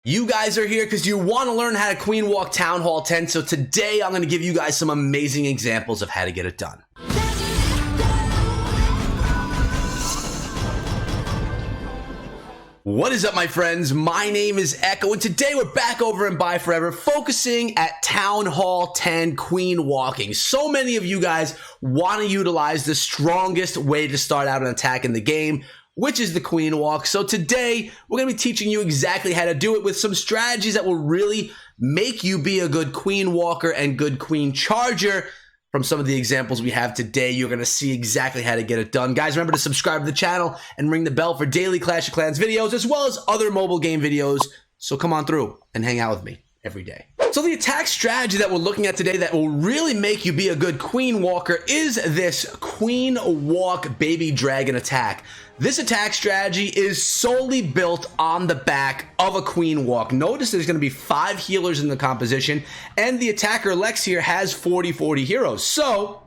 You guys are here because you want to learn how to queen walk Town Hall 10, so today I'm going to give you guys some amazing examples of how to get it done. What is up, my friends? My name is Echo, and today we're back over in Buy Forever, focusing at Town Hall 10 queen walking. So many of you guys want to utilize the strongest way to start out an attack in the game, which is the queen walk. So today we're going to be teaching you exactly how to do it with some strategies that will really make you be a good queen walker and good queen charger. From some of the examples we have today, you're going to see exactly how to get it done. Guys, remember to subscribe to the channel and ring the bell for daily Clash of Clans videos, as well as other mobile game videos. So come on through and hang out with me every day. So the attack strategy that we're looking at today that will really make you be a good queen walker is this queen walk baby dragon attack. This attack strategy is solely built on the back of a queen walk. Notice there's going to be 5 healers in the composition, and the attacker Lex here has 40 heroes. So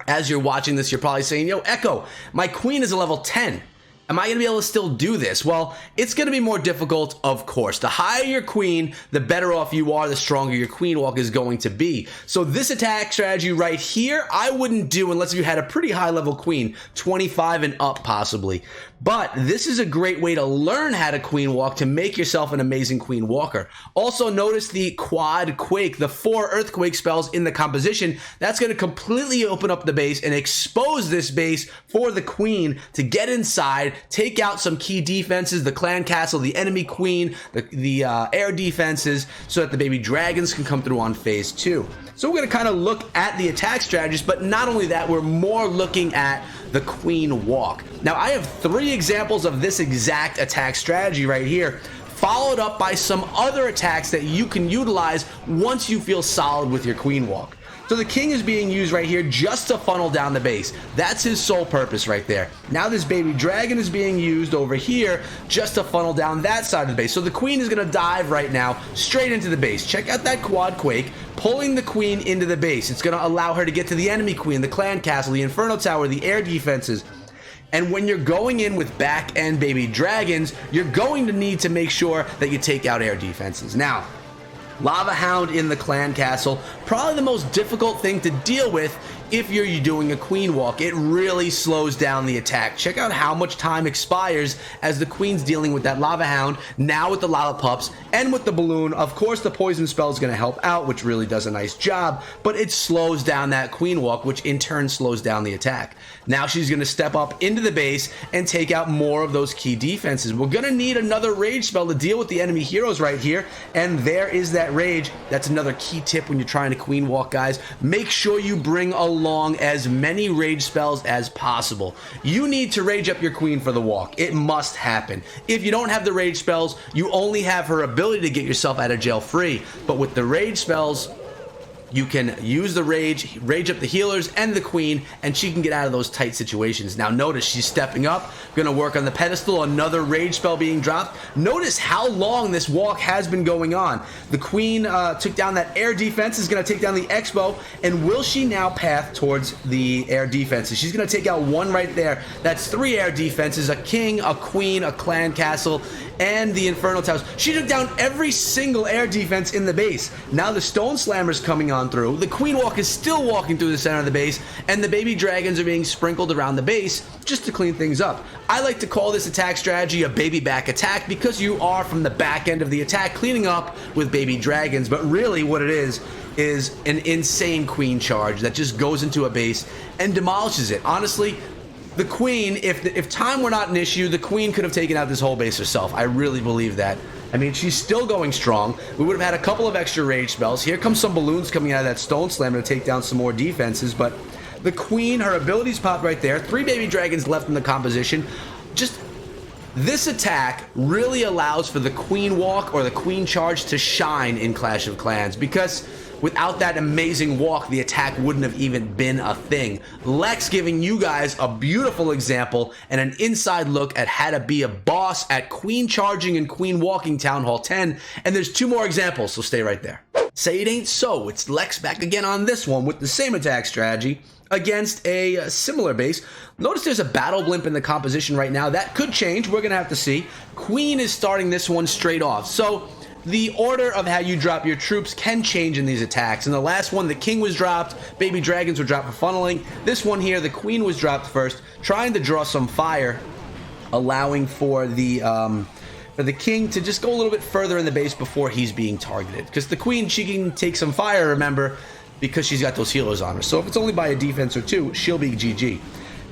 as you're watching this, you're probably saying, yo, Echo, my queen is a level 10. Am I going to be able to still do this? Well, it's going to be more difficult, of course. The higher your queen, the better off you are, the stronger your queen walk is going to be. So this attack strategy right here, I wouldn't do unless you had a pretty high level queen, 25 and up possibly. But this is a great way to learn how to queen walk to make yourself an amazing queen walker. Also notice the quad quake, the 4 earthquake spells in the composition. That's going to completely open up the base and expose this base for the queen to get inside, take out some key defenses, the clan castle, the enemy queen, the air defenses, so that the baby dragons can come through on phase 2. So we're going to kind of look at the attack strategies, but not only that, we're more looking at the queen walk. Now, I have 3 examples of this exact attack strategy right here, followed up by some other attacks that you can utilize once you feel solid with your queen walk. So the king is being used right here just to funnel down the base. That's his sole purpose right there. Now this baby dragon is being used over here just to funnel down that side of the base. So the queen is going to dive right now straight into the base. Check out that quad quake, pulling the queen into the base. It's going to allow her to get to the enemy queen, the clan castle, the inferno tower, the air defenses. And when you're going in with back end baby dragons, you're going to need to make sure that you take out air defenses. Now, Lava Hound in the clan castle, probably the most difficult thing to deal with if you're doing a queen walk. It really slows down the attack. Check out how much time expires as the queen's dealing with that Lava Hound, now with the Lava Pups, and with the balloon. Of course, the poison spell is going to help out, which really does a nice job, but it slows down that queen walk, which in turn slows down the attack. Now she's going to step up into the base and take out more of those key defenses. We're going to need another rage spell to deal with the enemy heroes right here, and there is that rage. That's another key tip when you're trying to queen walk, guys. Make sure you bring along as many rage spells as possible. You need to rage up your queen for the walk. It must happen. If you don't have the rage spells, you only have her ability to get yourself out of jail free. But with the rage spells, you can use the rage up the healers and the queen, and she can get out of those tight situations. Now notice she's stepping up, gonna work on the pedestal, another rage spell being dropped. Notice how long this walk has been going on. The queen took down that air defense, is gonna take down the expo, and will she now path towards the air defenses? She's gonna take out 1 right there. That's 3 air defenses, a king, a queen, a clan castle, and the inferno towers. She took down every single air defense in the base. Now the stone slammer's coming on through. The queen walk is still walking through the center of the base, and the baby dragons are being sprinkled around the base just to clean things up. I like to call this attack strategy a baby back attack because you are from the back end of the attack cleaning up with baby dragons, but really what it is an insane queen charge that just goes into a base and demolishes it. Honestly, the queen, if time were not an issue, the queen could have taken out this whole base herself. I really believe that. I mean, she's still going strong. We would have had a couple of extra rage spells. Here comes some balloons coming out of that stone slammer to take down some more defenses, but the queen, her abilities pop right there. 3 baby dragons left in the composition. Just this attack really allows for the queen walk or the queen charge to shine in Clash of Clans, because without that amazing walk, the attack wouldn't have even been a thing. Lex giving you guys a beautiful example and an inside look at how to be a boss at queen charging and queen walking Town Hall 10. And there's 2 more examples, so stay right there. Say it ain't so. It's Lex back again on this one with the same attack strategy against a similar base. Notice there's a battle blimp in the composition right now. That could change. We're going to have to see. Queen is starting this one straight off. So the order of how you drop your troops can change in these attacks. In the last one, the king was dropped. Baby dragons were dropped for funneling. This one here, the queen was dropped first, trying to draw some fire, allowing for the king to just go a little bit further in the base before he's being targeted. Because the queen, she can take some fire, remember, because she's got those healers on her. So if it's only by a defense or two, she'll be GG.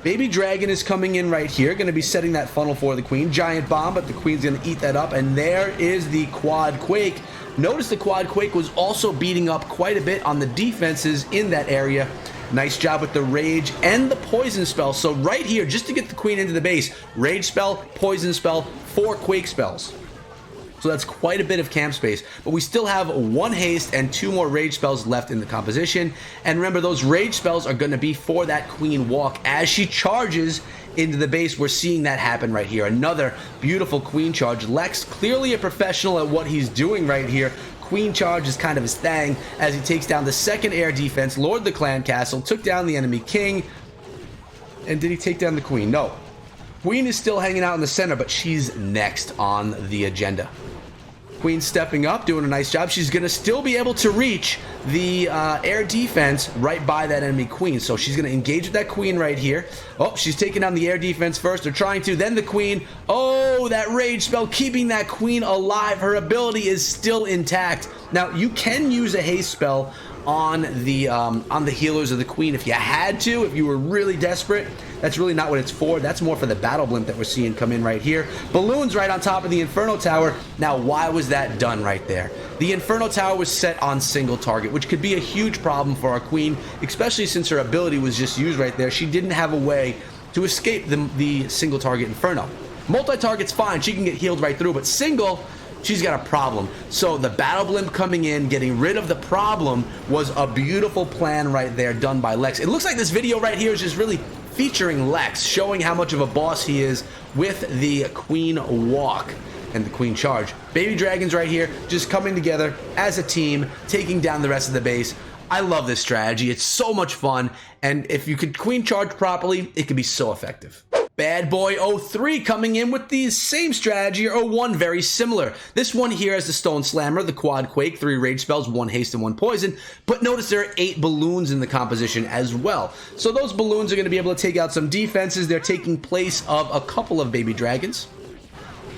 Baby dragon is coming in right here, going to be setting that funnel for the queen. Giant bomb, but the queen's going to eat that up. And there is the quad quake. Notice the quad quake was also beating up quite a bit on the defenses in that area. Nice job with the rage and the poison spell. So right here, just to get the queen into the base, rage spell, poison spell, 4 quake spells. So that's quite a bit of camp space, but we still have 1 haste and 2 more rage spells left in the composition. And remember, those rage spells are going to be for that queen walk as she charges into the base. We're seeing that happen right here. Another beautiful queen charge. Lex, clearly a professional at what he's doing right here. Queen charge is kind of his thing as he takes down the second air defense, Lord the clan castle, took down the enemy king. And did he take down the queen? No. Queen is still hanging out in the center, but she's next on the agenda. Queen stepping up, doing a nice job. She's going to still be able to reach the air defense right by that enemy queen. So she's going to engage with that queen right here. Oh, she's taking down the air defense first, or trying to. Then the queen. Oh, that rage spell keeping that queen alive. Her ability is still intact. Now, you can use a haste spell on the healers of the queen if you had to, if you were really desperate. That's really not what it's for. That's more for the battle blimp that we're seeing come in right here. Balloons right on top of the Inferno Tower. Now, why was that done right there? The Inferno Tower was set on single target, which could be a huge problem for our queen, especially since her ability was just used right there. She didn't have a way to escape the single target Inferno. Multi-target's fine. She can get healed right through, but single, she's got a problem. So the battle blimp coming in, getting rid of the problem, was a beautiful plan right there done by Lex. It looks like this video right here is just really featuring Lex, showing how much of a boss he is with the queen walk and the queen charge. Baby dragons right here just coming together as a team, taking down the rest of the base. I love this strategy. It's so much fun, and if you could queen charge properly, it could be so effective. Bad Boy 03 coming in with the same strategy, or one very similar. This one here has the Stone Slammer, the Quad Quake, 3 rage spells, 1 haste and 1 poison. But notice there are 8 balloons in the composition as well. So those balloons are going to be able to take out some defenses. They're taking place of a couple of baby dragons.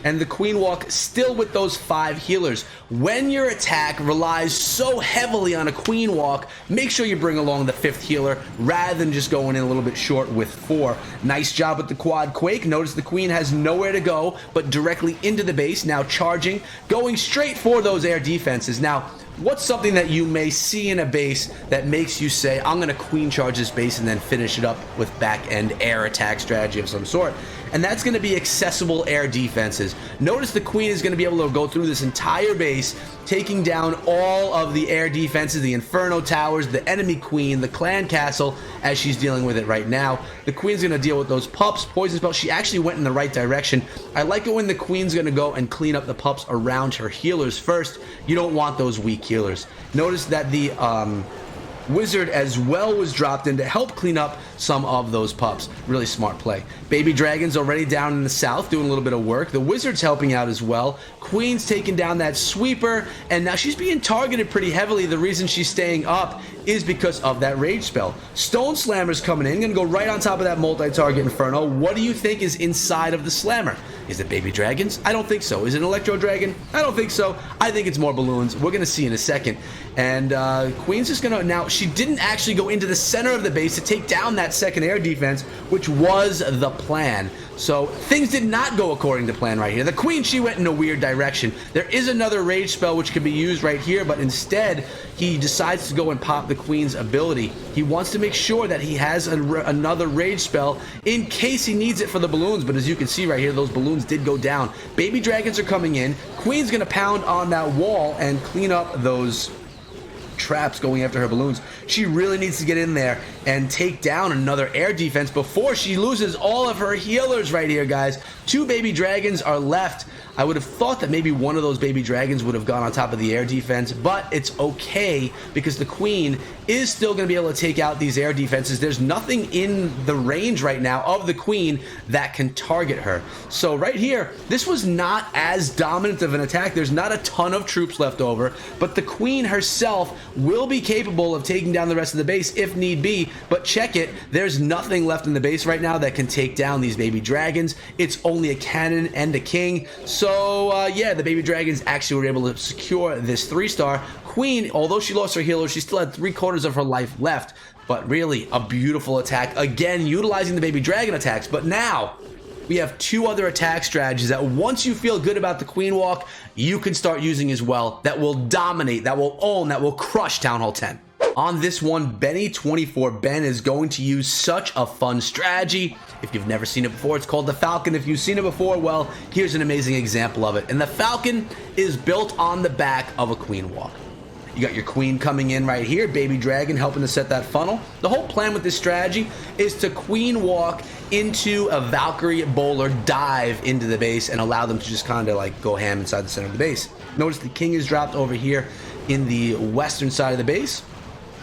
And the queen walk still with those 5 healers. When your attack relies so heavily on a queen walk, make sure you bring along the 5th healer rather than just going in a little bit short with 4. Nice job with the quad quake. Notice the queen has nowhere to go but directly into the base. Now charging, going straight for those air defenses. Now, what's something that you may see in a base that makes you say, I'm going to queen charge this base and then finish it up with back-end air attack strategy of some sort? And that's going to be accessible air defenses. Notice the queen is going to be able to go through this entire base, taking down all of the air defenses, the Inferno Towers, the enemy queen, the clan castle, as she's dealing with it right now. The queen's going to deal with those pups, poison spell. She actually went in the right direction. I like it when the queen's going to go and clean up the pups around her healers first. You don't want those weak healers. Notice that the wizard as well was dropped in to help clean up some of those pups. Really smart play. Baby dragons already down in the south doing a little bit of work. The wizard's helping out as well. Queen's taking down that sweeper, and now she's being targeted pretty heavily. The reason she's staying up is because of that rage spell. Stone Slammer's coming in, gonna go right on top of that multi-target Inferno. What do you think is inside of the Slammer? Is it baby dragons? I don't think so. Is it an electro dragon? I don't think so. I think it's more balloons. We're gonna see in a second. And Queen's just gonna, now she didn't actually go into the center of the base to take down that second air defense, which was the plan. So things did not go according to plan right here. The queen, she went in a weird direction. There is another rage spell which could be used right here, but instead he decides to go and pop the queen's ability. He wants to make sure that he has another rage spell in case he needs it for the balloons, but as you can see right here, those balloons did go down. Baby dragons are coming in. Queen's gonna pound on that wall and clean up those traps going after her balloons. She really needs to get in there and take down another air defense before she loses all of her healers right here, guys. 2 baby dragons are left. I would have thought that maybe one of those baby dragons would have gone on top of the air defense, but it's okay because the queen is still going to be able to take out these air defenses. There's nothing in the range right now of the queen that can target her. So right here, this was not as dominant of an attack. There's not a ton of troops left over, but the queen herself will be capable of taking down the rest of the base if need be. But check it, there's nothing left in the base right now that can take down these baby dragons. It's only a cannon and a king. So yeah, the baby dragons actually were able to secure this 3-star. Queen, although she lost her healer, she still had 3/4 of her life left. But really, a beautiful attack. Again, utilizing the baby dragon attacks. But now, we have 2 other attack strategies that once you feel good about the queen walk, you can start using as well. That will dominate, that will own, that will crush Town Hall 10. On this one, Benny24Ben is going to use such a fun strategy. If you've never seen it before, it's called the Falcon. If you've seen it before, well, here's an amazing example of it. And the Falcon is built on the back of a queen walk. You got your queen coming in right here, baby dragon helping to set that funnel. The whole plan with this strategy is to queen walk into a Valkyrie bowler dive into the base and allow them to just kind of like go ham inside the center of the base. Notice the king is dropped over here in the western side of the base.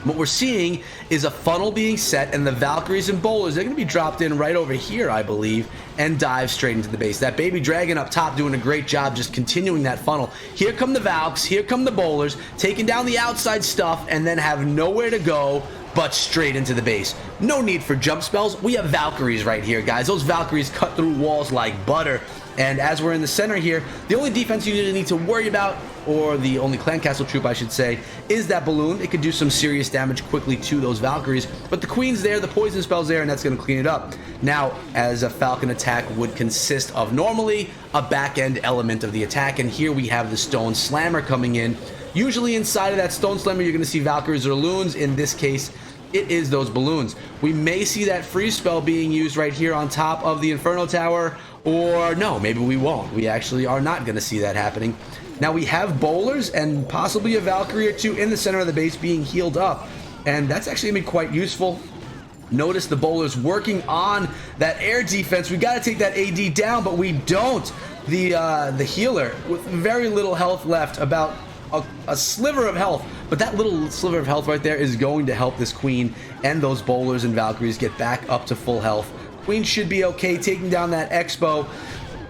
What we're seeing is a funnel being set, and the Valkyries and bowlers, they're going to be dropped in right over here, I believe, and dive straight into the base. That baby dragon up top doing a great job just continuing that funnel. Here come the Valks, here come the bowlers, taking down the outside stuff, and then have nowhere to go but straight into the base. No need for jump spells. We have Valkyries right here, guys. Those Valkyries cut through walls like butter. And as we're in the center here, the only defense you really need to worry about, or the only clan castle troop I should say, is that balloon. It could do some serious damage quickly to those Valkyries, but the queen's there, the poison spell's there, and that's going to clean it up. Now, as a Falcon attack would consist of normally a back-end element of the attack, and here we have the Stone Slammer coming in. Usually inside of that Stone Slammer, you're going to see Valkyries or loons. In this case, it is those balloons. We may see that freeze spell being used right here on top of the Inferno Tower, or no, maybe we won't. We actually are not going to see that happening. Now we have bowlers and possibly a Valkyrie or 2 in the center of the base being healed up, and that's actually going to be quite useful. Notice the bowlers working on that air defense. We got to take that AD down, but we don't. The healer with very little health left, about a sliver of health, but that little sliver of health right there is going to help this queen and those bowlers and Valkyries get back up to full health. Queen should be okay taking down that Expo.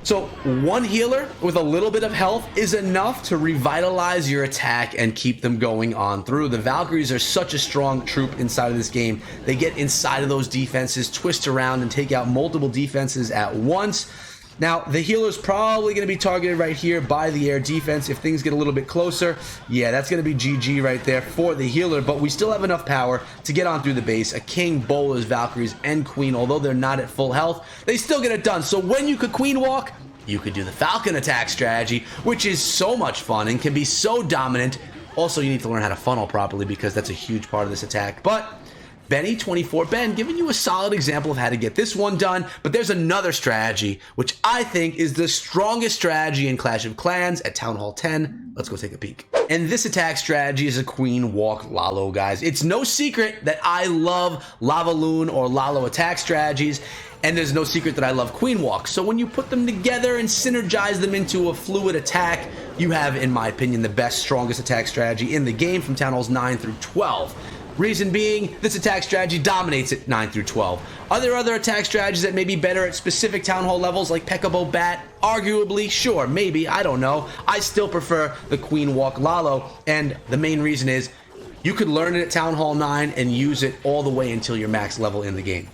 So 1 healer with a little bit of health is enough to revitalize your attack and keep them going on through. The Valkyries are such a strong troop inside of this game. They get inside of those defenses, twist around, and take out multiple defenses at once. Now, the healer's probably going to be targeted right here by the air defense. If things get a little bit closer, yeah, that's going to be GG right there for the healer, but we still have enough power to get on through the base. A king, bowlers, Valkyries, and queen, although they're not at full health, they still get it done. So when you could queen walk, you could do the Falcon attack strategy, which is so much fun and can be so dominant. Also, you need to learn how to funnel properly because that's a huge part of this attack. But Benny24Ben giving you a solid example of how to get this one done, but there's another strategy which I think is the strongest strategy in Clash of Clans at Town Hall 10. Let's go take a peek. And this attack strategy is a Queen Walk Lalo, guys. It's no secret that I love Lava Loon or Lalo attack strategies, and there's no secret that I love Queen Walk. So when you put them together and synergize them into a fluid attack, you have, in my opinion, the best, strongest attack strategy in the game from Town Halls 9 through 12. Reason being, this attack strategy dominates at 9 through 12. Are there other attack strategies that may be better at specific Town Hall levels like Peekaboo Bat? Arguably, sure, maybe, I don't know. I still prefer the Queen Walk Lalo, and the main reason is you could learn it at Town Hall 9 and use it all the way until you're max level in the game.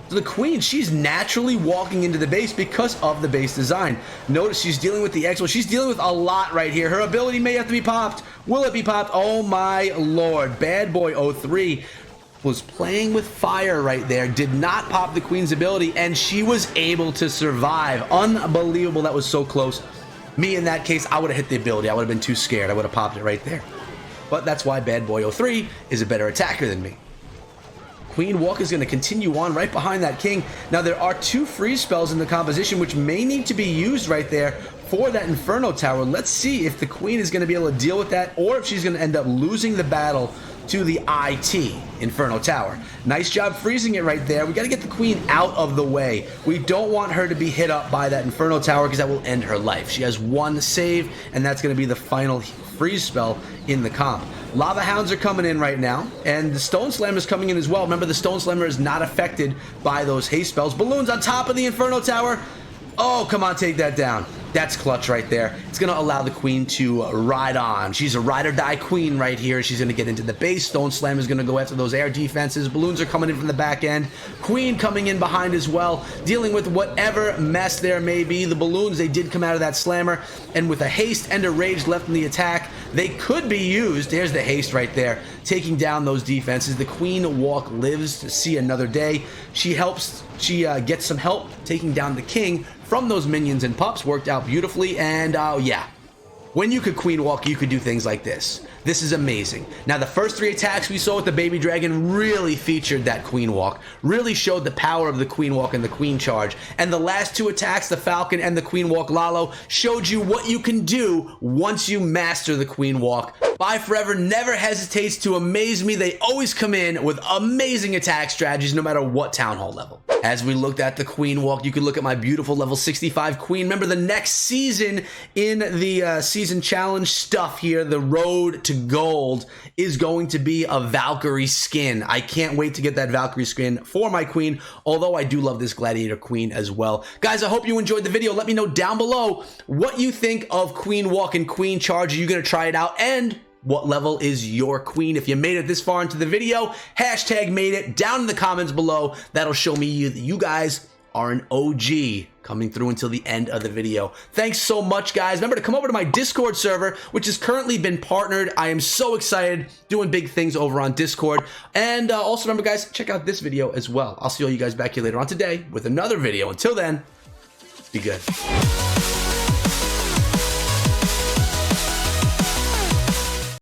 So the queen, she's naturally walking into the base because of the base design. Notice she's dealing with the Expo. She's dealing with a lot right here. Her ability may have to be popped. Will it be popped? Oh my lord. Bad Boy 03 was playing with fire right there. Did not pop the queen's ability, and she was able to survive. Unbelievable. That was so close. Me, in that case, I would have hit the ability. I would have been too scared. I would have popped it right there. But that's why Bad Boy 03 is a better attacker than me. Queen Walk is going to continue on right behind that king. Now, there are 2 freeze spells in the composition which may need to be used right there for that Inferno Tower. Let's see if the queen is going to be able to deal with that, or if she's going to end up losing the battle to the IT Inferno Tower. Nice job freezing it right there. We got to get the queen out of the way. We don't want her to be hit up by that Inferno Tower because that will end her life. She has one save, and that's going to be the final freeze spell in the comp. Lava Hounds are coming in right now, and the Stone Slammer is coming in as well. Remember, the Stone Slammer is not affected by those haste spells. Balloons on top of the Inferno Tower. Oh, come on, take that down. That's clutch right there. It's going to allow the queen to ride on. She's a ride or die queen right here. She's going to get into the base. Stone Slam is going to go after those air defenses. Balloons are coming in from the back end. Queen coming in behind as well, dealing with whatever mess there may be. The balloons, they did come out of that slammer, and with a haste and a rage left in the attack, they could be used. There's the haste right there, taking down those defenses. The queen walk lives to see another day. She gets some help taking down the king from those minions and pups. Worked out beautifully, and yeah, when you could queen walk, you could do things like this. This is amazing. Now, the first 3 attacks we saw with the baby dragon really featured that queen walk, really showed the power of the queen walk and the queen charge. And the last 2 attacks, the Falcon and the queen walk Lalo, showed you what you can do once you master the queen walk. Buy Forever never hesitates to amaze me. They always come in with amazing attack strategies no matter what Town Hall level. As we looked at the queen walk, you could look at my beautiful level 65 queen. Remember, the next season in the season challenge stuff here, the road to gold, is going to be a Valkyrie skin. I can't wait to get that Valkyrie skin for my queen, although I do love this gladiator queen as well. Guys, I hope you enjoyed the video. Let me know down below what you think of queen walk and queen charge. Are you going to try it out? And what level is your queen? If you made it this far into the video, hashtag made it down in the comments below. That'll show me that you guys are an OG coming through until the end of the video. Thanks so much, guys. Remember to come over to my Discord server, which has currently been partnered. I am so excited, doing big things over on Discord. And also remember, guys, check out this video as well. I'll see all you guys back here later on today with another video. Until then, be good.